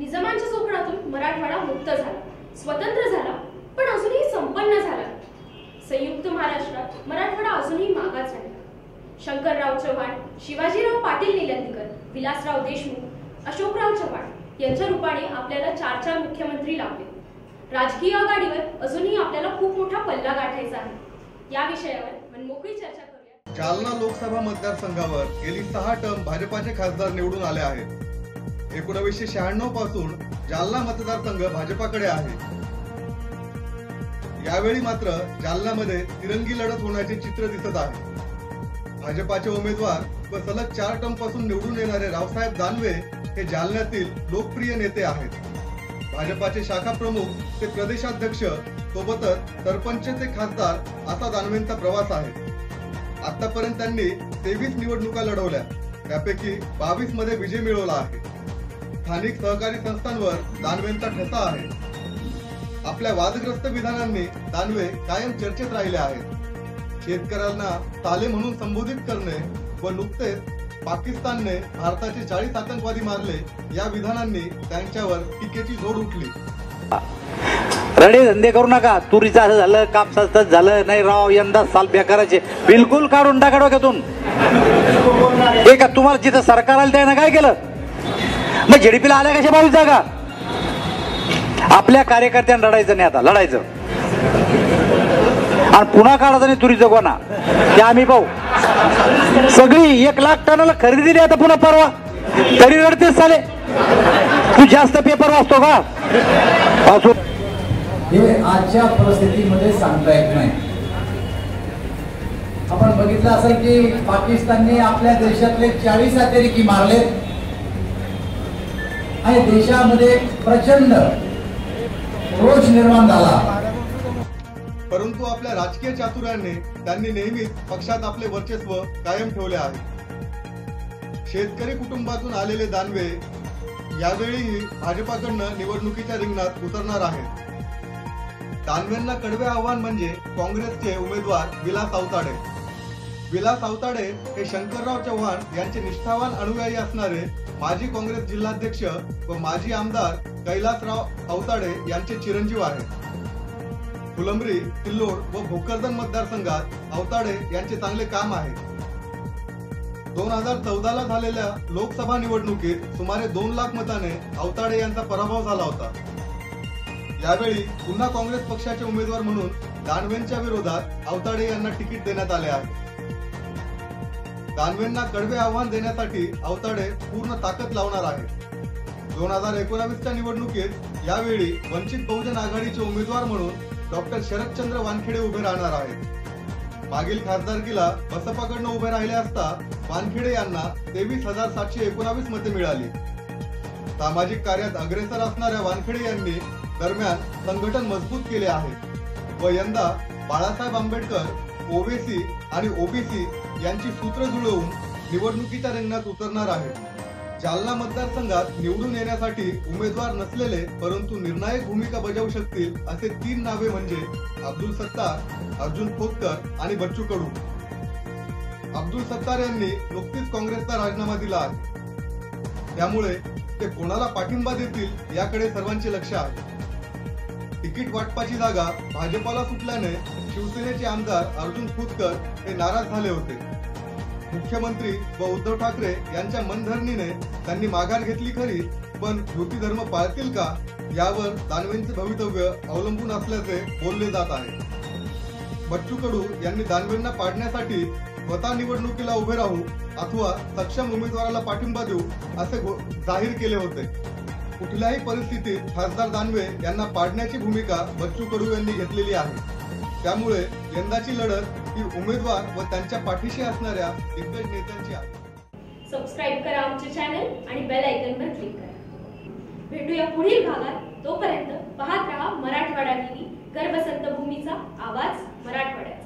निजामांच्या शोषणातून मराठवाडा मुक्त झाला, स्वतंत्र झाला, पण अजूनही संपन्न झाला. संयुक्त महाराष्ट्रात मराठवाडा अजूनही मागास आहे. शंकरराव चव्हाण, शिवाजीराव पाटील निलंगेकर, विलासराव देशमुख, अशोकराव चव्हाण यांच्या रूपाने आपल्याला 4 मुख्यमंत्री लाभले. राजकीय आघाडीवर अजूनही आपल्याला खूप मोठा पल्ला गाठायचा आहे. या विषयावर मनमोकळी चर्चा करूया. जालना लोकसभा मतदारसंघावर गेली 6 टर्म भाजपाचे खासदार निवडून आले आहेत. 1996 पासून जालना मतदारसंघ भाजपाकडे आहे. यावेळी मात्र जालन्यामध्ये तिरंगी लढत होण्याचे चित्र दिसत आहे. भाजपाचे उमेदवार व सलग 4 टर्म पासून निवडून येणारे रावसाहेब दानवे हे जालन्यातील लोकप्रिय नेते आहेत. भाजपाचे शाखा प्रमुख ते प्रदेशाध्यक्ष सोबतच सरपंच ते खासदार असा दानवेंचा प्रवास आहे. आतापर्यंत त्यांनी 23 निवडणुका लढवल्या, त्यापैकी 22 मध्ये विजय मिळवला आहे. स्थानिक सहकारी संस्थांवर दानवेंचा ठसा आहे. आपल्या वादग्रस्त विधानांनी दानवे कायम चर्चेत राहिले आहेत. शेतकऱ्यांना साले म्हणून संबोधित करणे व नुकतेच पाकिस्तानने भारताचे 40 आतंकवादी मारले या विधानांनी त्यांच्यावर टीकेची झोड उठली. रडे धंदे करू नका. तुरीचं असं झालं, कापसाचं झालं नाही राव, यंदा साल बेकाराचे बिलकुल काढून टाका डोक्यातून. हे का तुम्हाला जिथं सरकार आलं त्यानं काय केलं? मग झेडपीला आल्या कशा 22 जागा? आपल्या कार्यकर्त्यांना लढायचं नाही, आता लढायचं आणि पुन्हा काढायचं नाही तुरीचं गोणा. ते आम्ही पाहू. सगळी 1 लाख टनाला खरेदी दिली आता पुन्हा परवा, तरी रडतेच चाले. तू जास्त पेपर वाचतो का? हे आजच्या परिस्थितीमध्ये सांगता येत नाही. आपण बघितलं असेल की पाकिस्तानने आपल्या देशातले 40 अतिरेकी मारले आणि देशामध्ये प्रचंड रोष निर्माण झाला. परंतु आपल्या राजकीय चातुर्याने त्यांनी नेहमीच पक्षात आपले वर्चस्व कायम ठेवले आहे. शेतकरी कुटुंबातून आलेले दानवे यावेळीही भाजपाकडनं निवडणुकीच्या रिंगणात उतरणार आहेत. दानवेंना कडवे आव्हान म्हणजे काँग्रेसचे उमेदवार विलास अवताडे. विलास अवताडे हे शंकरराव चव्हाण यांचे निष्ठावान अनुयायी असणारे माजी काँग्रेस जिल्हाध्यक्ष व माजी आमदार कैलासराव अवताडे यांचे चिरंजीव आहेत. फुलंब्री, सिल्लोड व भोकरदन मतदारसंघात अवताडे यांचे चांगले काम आहे. 2014ला झालेल्या लोकसभा निवडणुकीत सुमारे 2 लाख मताने अवताडे यांचा पराभव झाला होता. यावेळी पुन्हा काँग्रेस पक्षाचे उमेदवार म्हणून दानवेंच्या विरोधात अवताडे यांना तिकीट देण्यात आले आहे. दानवेंना कडवे आव्हान देण्यासाठी अवताडे पूर्ण ताकद लावणार आहे. 2019च्या निवडणुकीत यावेळी वंचित बहुजन आघाडीचे उमेदवार म्हणून डॉक्टर शरदचंद्र वानखेडे उभे राहणार आहेत. मागील खासदारकीला बसपाकडनं उभे राहिले असता वानखेडे यांना 23,719 मते मिळाली. सामाजिक कार्यात अग्रेसर असणाऱ्या वानखेडे यांनी दरम्यान संघटन मजबूत केले आहे व यंदा बाळासाहेब आंबेडकर, ओबीसी आणि ओबीसी यांची सूत्र जुळवून निवडणुकीच्या रिंगणात उतरणार आहेत. जालना मतदारसंघात निवडून येण्यासाठी उमेदवार नसलेले परंतु निर्णायक भूमिका बजावू शकतील असे 3 नावे म्हणजे अब्दुल सत्तार, अर्जुन खोतकर आणि बच्चू कडू. अब्दुल सत्तार यांनी नुकतीच काँग्रेसचा राजीनामा दिला आहे, त्यामुळे ते कोणाला पाठिंबा देतील याकडे सर्वांचे लक्ष आहे. तिकीट वाटपाची जागा भाजपाला सुटल्याने शिवसेनेचे आमदार अर्जुन खोतकर हे नाराज झाले होते. मुख्यमंत्री व उद्धव ठाकरे यांच्या मनधरणीने त्यांनी माघार घेतली खरी, पण युती धर्म पाळतील का यावर दानवेंचे भवितव्य अवलंबून असल्याचे बोलले जात आहे. बच्चू कडू यांनी दानवेंना पाडण्यासाठी स्वतः निवडणुकीला उभे राहू अथवा सक्षम उमेदवाराला पाठिंबा देऊ असे जाहीर केले होते. कुठल्याही परिस्थितीत खासदार दानवे यांना पाडण्याची भूमिका बच्चू कडू यांनी घेतलेली आहे. त्यामुळे यंदाची लढत ही उमेदवार व त्यांच्या पाठीशी असणाऱ्या दिग्गज नेत्यांची आहे. सबस्क्राईब करा आमचे चॅनल आणि बेल आयकॉनवर क्लिक करा. भेटूया पुढील भागात. तोपर्यंत पाहत रहा मराठवाडा टीव्ही, गर्भ संतभूमीचा आवाज मराठवाड्यात.